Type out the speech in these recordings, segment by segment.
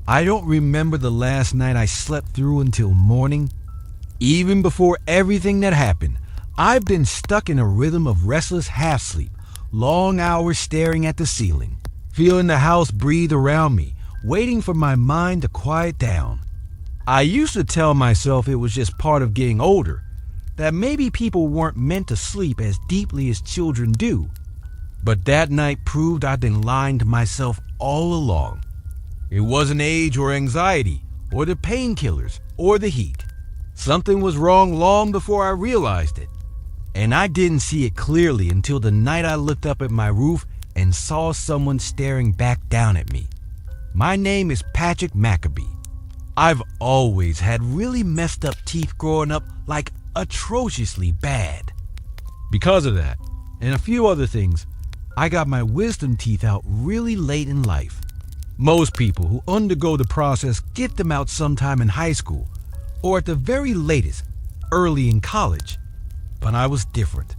I don't remember the last night I slept through until morning. Even before everything that happened, I've been stuck in a rhythm of restless half-sleep, long hours staring at the ceiling, feeling the house breathe around me, waiting for my mind to quiet down. I used to tell myself it was just part of getting older, that maybe people weren't meant to sleep as deeply as children do. But that night proved I'd been lying to myself all along. It wasn't age or anxiety, or the painkillers, or the heat. Something was wrong long before I realized it. And I didn't see it clearly until the night I looked up at my roof and saw someone staring back down at me. My name is Patrick Maccabee. I've always had really messed up teeth growing up, like atrociously bad. Because of that, and a few other things, I got my wisdom teeth out really late in life. Most people who undergo the process get them out sometime in high school, or at the very latest, early in college. But I was different.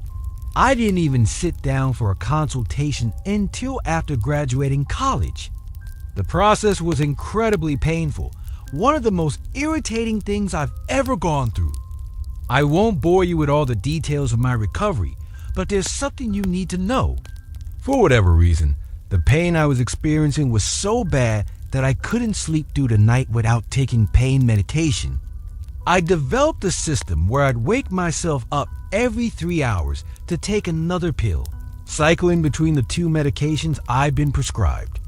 I didn't even sit down for a consultation until after graduating college. The process was incredibly painful, one of the most irritating things I've ever gone through. I won't bore you with all the details of my recovery, but there's something you need to know. For whatever reason, the pain I was experiencing was so bad that I couldn't sleep through the night without taking pain medication. I developed a system where I'd wake myself up every 3 hours to take another pill, cycling between the two medications I'd been prescribed.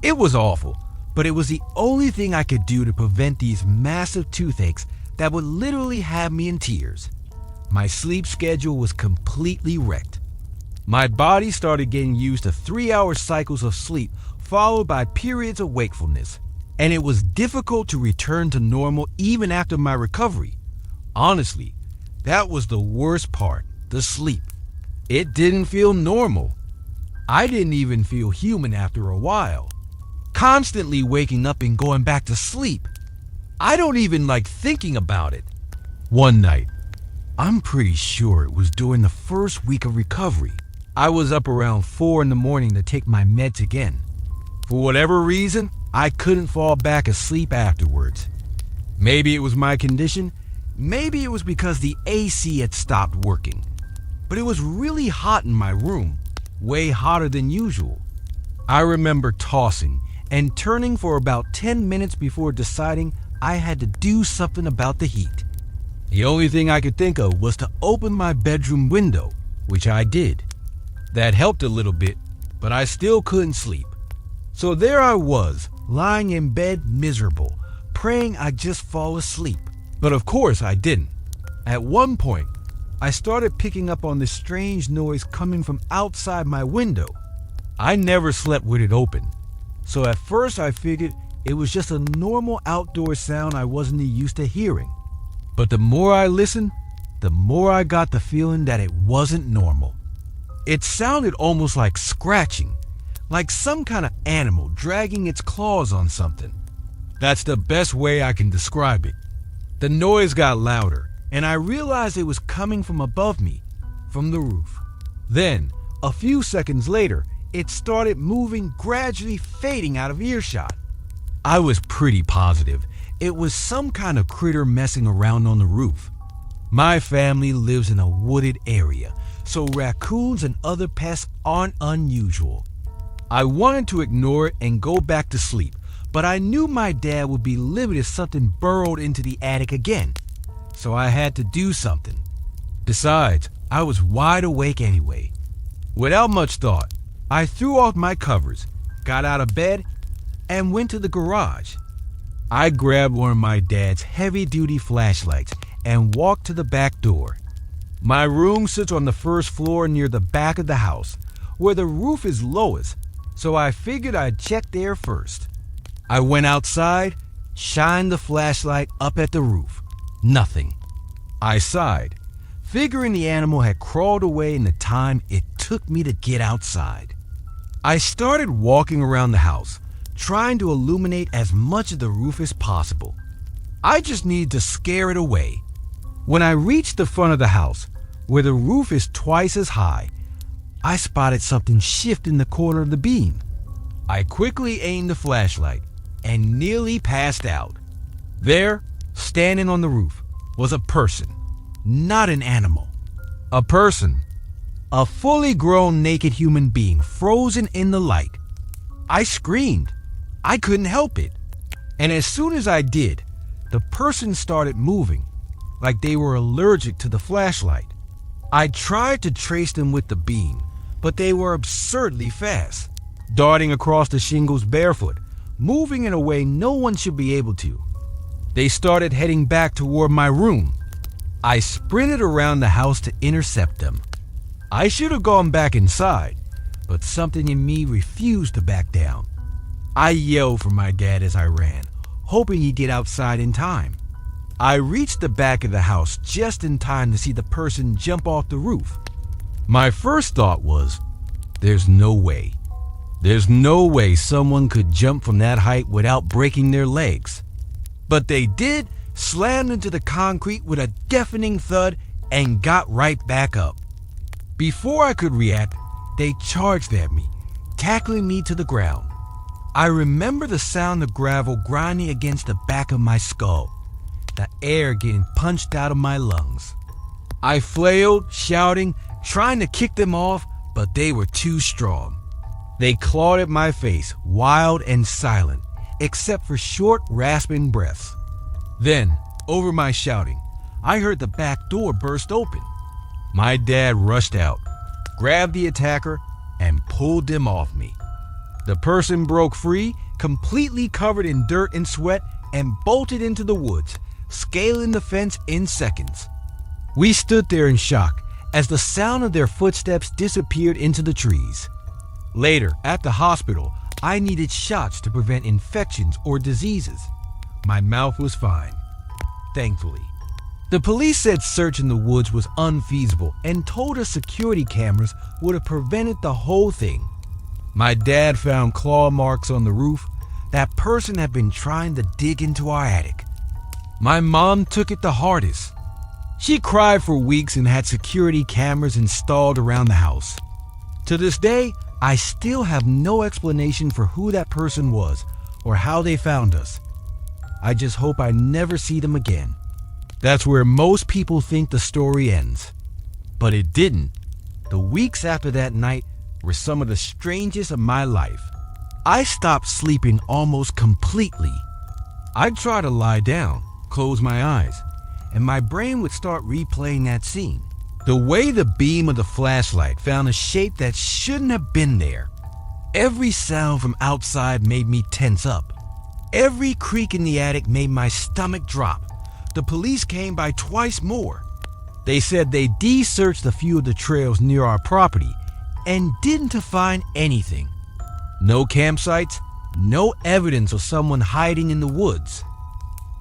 It was awful, but it was the only thing I could do to prevent these massive toothaches that would literally have me in tears. My sleep schedule was completely wrecked. My body started getting used to 3-hour cycles of sleep followed by periods of wakefulness, and it was difficult to return to normal even after my recovery. Honestly, that was the worst part, the sleep. It didn't feel normal. I didn't even feel human after a while. Constantly waking up and going back to sleep. I don't even like thinking about it. One night, I'm pretty sure it was during the first week of recovery, I was up around 4 in the morning to take my meds again. For whatever reason, I couldn't fall back asleep afterwards. Maybe it was my condition, maybe it was because the AC had stopped working. But it was really hot in my room, way hotter than usual. I remember tossing and turning for about 10 minutes before deciding I had to do something about the heat. The only thing I could think of was to open my bedroom window, which I did. That helped a little bit, but I still couldn't sleep. So there I was, lying in bed miserable, praying I'd just fall asleep. But of course I didn't. At one point, I started picking up on this strange noise coming from outside my window. I never slept with it open, so at first I figured it was just a normal outdoor sound I wasn't used to hearing. But the more I listened, the more I got the feeling that it wasn't normal. It sounded almost like scratching, like some kind of animal dragging its claws on something. That's the best way I can describe it. The noise got louder, and I realized it was coming from above me, from the roof. Then, a few seconds later, it started moving, gradually fading out of earshot. I was pretty positive it was some kind of critter messing around on the roof. My family lives in a wooded area, so raccoons and other pests aren't unusual. I wanted to ignore it and go back to sleep, but I knew my dad would be livid if something burrowed into the attic again, so I had to do something. Besides, I was wide awake anyway. Without much thought, I threw off my covers, got out of bed, and went to the garage. I grabbed one of my dad's heavy-duty flashlights and walked to the back door. My room sits on the first floor near the back of the house, where the roof is lowest, so I figured I'd check there first. I went outside, shined the flashlight up at the roof. Nothing. I sighed, figuring the animal had crawled away in the time it took me to get outside. I started walking around the house, trying to illuminate as much of the roof as possible. I just needed to scare it away. When I reached the front of the house, where the roof is twice as high, I spotted something shift in the corner of the beam. I quickly aimed the flashlight, and nearly passed out. There, standing on the roof, was a person, not an animal. A person. A fully grown naked human being frozen in the light. I screamed. I couldn't help it. And as soon as I did, the person started moving, like they were allergic to the flashlight. I tried to trace them with the beam, but they were absurdly fast, darting across the shingles barefoot, moving in a way no one should be able to. They started heading back toward my room. I sprinted around the house to intercept them. I should have gone back inside, but something in me refused to back down. I yelled for my dad as I ran, hoping he'd get outside in time. I reached the back of the house just in time to see the person jump off the roof. My first thought was, there's no way. There's no way someone could jump from that height without breaking their legs. But they did, slammed into the concrete with a deafening thud, and got right back up. Before I could react, they charged at me, tackling me to the ground. I remember the sound of gravel grinding against the back of my skull, the air getting punched out of my lungs. I flailed, shouting, trying to kick them off, but they were too strong. They clawed at my face, wild and silent, except for short, rasping breaths. Then, over my shouting, I heard the back door burst open. My dad rushed out, grabbed the attacker, and pulled them off me. The person broke free, completely covered in dirt and sweat, and bolted into the woods, scaling the fence in seconds. We stood there in shock as the sound of their footsteps disappeared into the trees. Later, at the hospital, I needed shots to prevent infections or diseases. My mouth was fine, thankfully. The police said searching the woods was unfeasible and told us security cameras would have prevented the whole thing. My dad found claw marks on the roof. That person had been trying to dig into our attic. My mom took it the hardest. She cried for weeks and had security cameras installed around the house. To this day, I still have no explanation for who that person was or how they found us. I just hope I never see them again. That's where most people think the story ends. But it didn't. The weeks after that night were some of the strangest of my life. I stopped sleeping almost completely. I'd try to lie down, close my eyes, and my brain would start replaying that scene. The way the beam of the flashlight found a shape that shouldn't have been there. Every sound from outside made me tense up. Every creak in the attic made my stomach drop. The police came by twice more. They said they de-searched a few of the trails near our property and didn't find anything. No campsites, no evidence of someone hiding in the woods.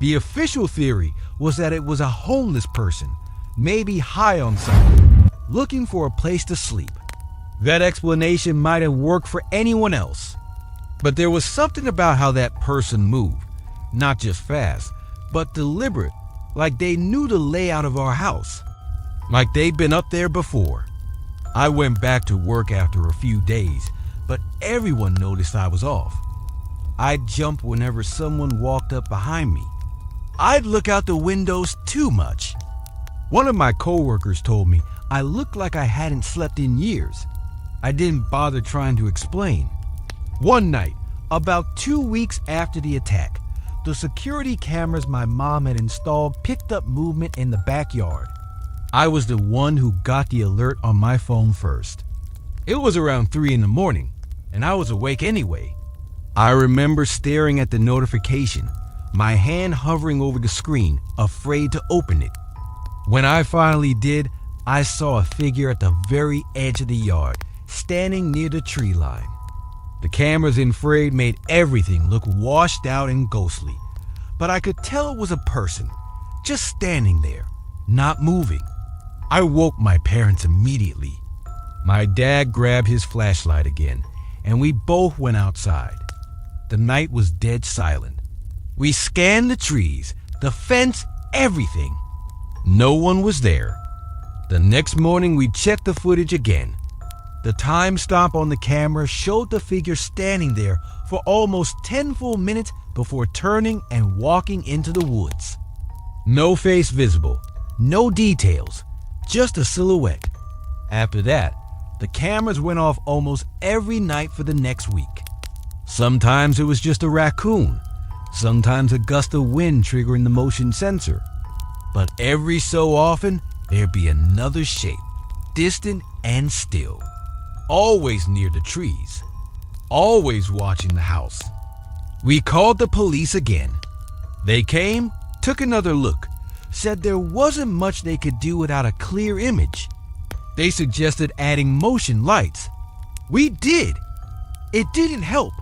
The official theory was that it was a homeless person, maybe high on something, looking for a place to sleep. That explanation might have worked for anyone else. But there was something about how that person moved, not just fast, but deliberate, like they knew the layout of our house, like they'd been up there before. I went back to work after a few days, but everyone noticed I was off. I'd jump whenever someone walked up behind me. I'd look out the windows too much. One of my coworkers told me I looked like I hadn't slept in years. I didn't bother trying to explain. One night, about 2 weeks after the attack, the security cameras my mom had installed picked up movement in the backyard. I was the one who got the alert on my phone first. It was around 3 a.m, and I was awake anyway. I remember staring at the notification, my hand hovering over the screen, afraid to open it. When I finally did, I saw a figure at the very edge of the yard, standing near the tree line. The cameras infrared made everything look washed out and ghostly, but I could tell it was a person, just standing there, not moving. I woke my parents immediately. My dad grabbed his flashlight again, and we both went outside. The night was dead silent. We scanned the trees, the fence, everything. No one was there. The next morning we checked the footage again. The timestamp on the camera showed the figure standing there for almost 10 full minutes before turning and walking into the woods. No face visible, no details, just a silhouette. After that, the cameras went off almost every night for the next week. Sometimes it was just a raccoon, sometimes a gust of wind triggering the motion sensor. But every so often, there'd be another shape, distant and still, always near the trees, always watching the house. We called the police again. They came, took another look, said there wasn't much they could do without a clear image. They suggested adding motion lights. We did. It didn't help.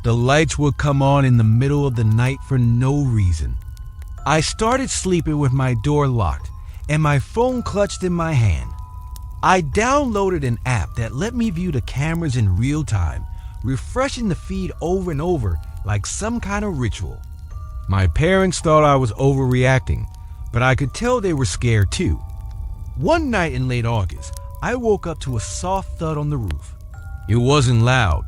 The lights would come on in the middle of the night for no reason. I started sleeping with my door locked and my phone clutched in my hand. I downloaded an app that let me view the cameras in real time, refreshing the feed over and over like some kind of ritual. My parents thought I was overreacting, but I could tell they were scared too. One night in late August, I woke up to a soft thud on the roof. It wasn't loud,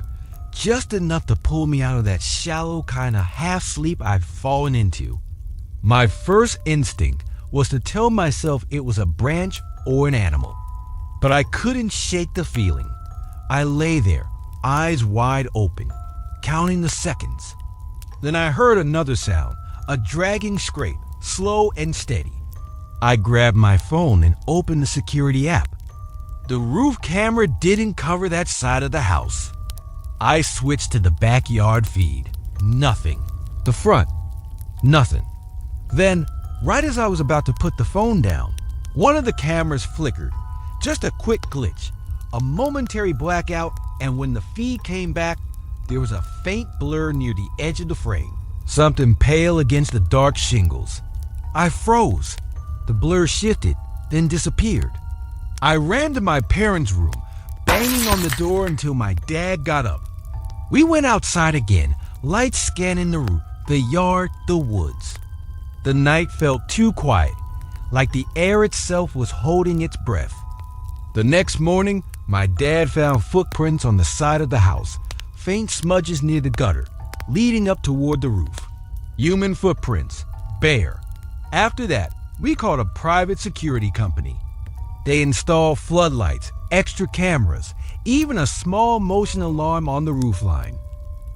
just enough to pull me out of that shallow kind of half sleep I'd fallen into. My first instinct was to tell myself it was a branch or an animal, but I couldn't shake the feeling. I lay there, eyes wide open, counting the seconds. Then I heard another sound, a dragging scrape, slow and steady. I grabbed my phone and opened the security app. The roof camera didn't cover that side of the house. I switched to the backyard feed. Nothing. The front. Nothing. Then, right as I was about to put the phone down, one of the cameras flickered. Just a quick glitch, a momentary blackout, and when the feed came back, there was a faint blur near the edge of the frame. Something pale against the dark shingles. I froze. The blur shifted, then disappeared. I ran to my parents' room, banging on the door until my dad got up. We went outside again, lights scanning the roof, the yard, the woods. The night felt too quiet, like the air itself was holding its breath. The next morning, my dad found footprints on the side of the house, faint smudges near the gutter, leading up toward the roof. Human footprints, bare. After that, we called a private security company. They installed floodlights, extra cameras, even a small motion alarm on the roofline.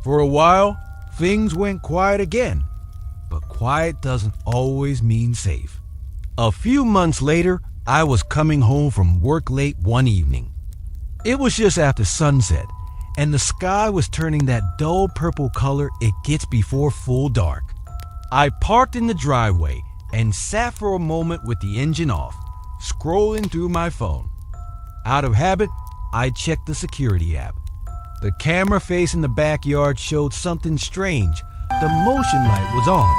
For a while, things went quiet again. But quiet doesn't always mean safe. A few months later, I was coming home from work late one evening. It was just after sunset, and the sky was turning that dull purple color it gets before full dark. I parked in the driveway and sat for a moment with the engine off, scrolling through my phone. Out of habit, I checked the security app. The camera facing the backyard showed something strange. The motion light was on,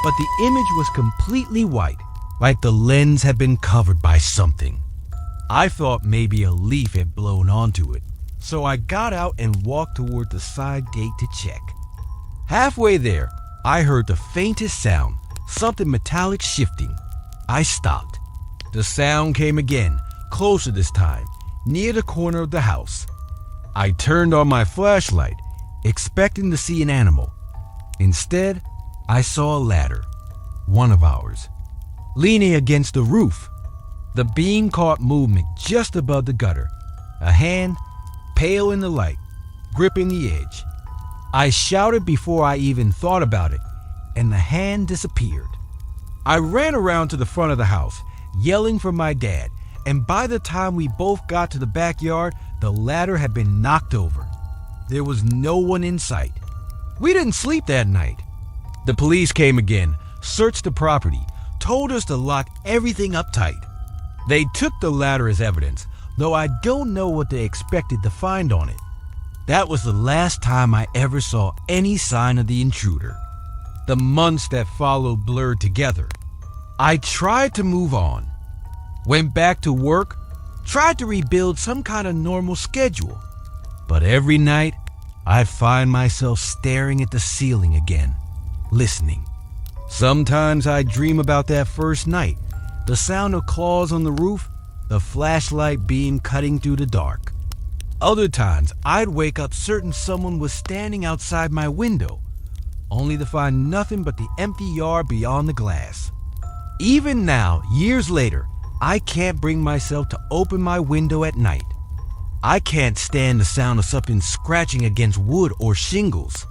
but the image was completely white, like the lens had been covered by something. I thought maybe a leaf had blown onto it, so I got out and walked toward the side gate to check. Halfway there, I heard the faintest sound, something metallic shifting. I stopped. The sound came again, closer this time, near the corner of the house. I turned on my flashlight, expecting to see an animal. Instead, I saw a ladder, one of ours, leaning against the roof. The beam caught movement just above the gutter, a hand, pale in the light, gripping the edge. I shouted before I even thought about it, and the hand disappeared. I ran around to the front of the house, yelling for my dad, and by the time we both got to the backyard, the ladder had been knocked over. There was no one in sight. We didn't sleep that night. The police came again, searched the property, told us to lock everything up tight. They took the ladder as evidence, though I don't know what they expected to find on it. That was the last time I ever saw any sign of the intruder. The months that followed blurred together. I tried to move on. Went back to work, tried to rebuild some kind of normal schedule. But every night, I find myself staring at the ceiling again, listening. Sometimes I dream about that first night, the sound of claws on the roof, the flashlight beam cutting through the dark. Other times, I'd wake up certain someone was standing outside my window, only to find nothing but the empty yard beyond the glass. Even now, years later, I can't bring myself to open my window at night. I can't stand the sound of something scratching against wood or shingles.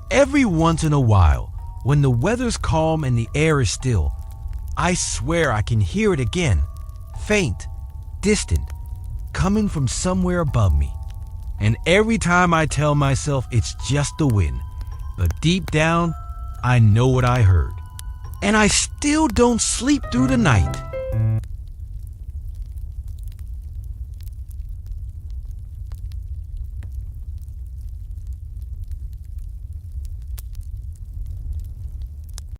Every once in a while, when the weather's calm and the air is still, I swear I can hear it again, faint, distant, coming from somewhere above me. And every time I tell myself it's just the wind, but deep down, I know what I heard. And I still don't sleep through the night.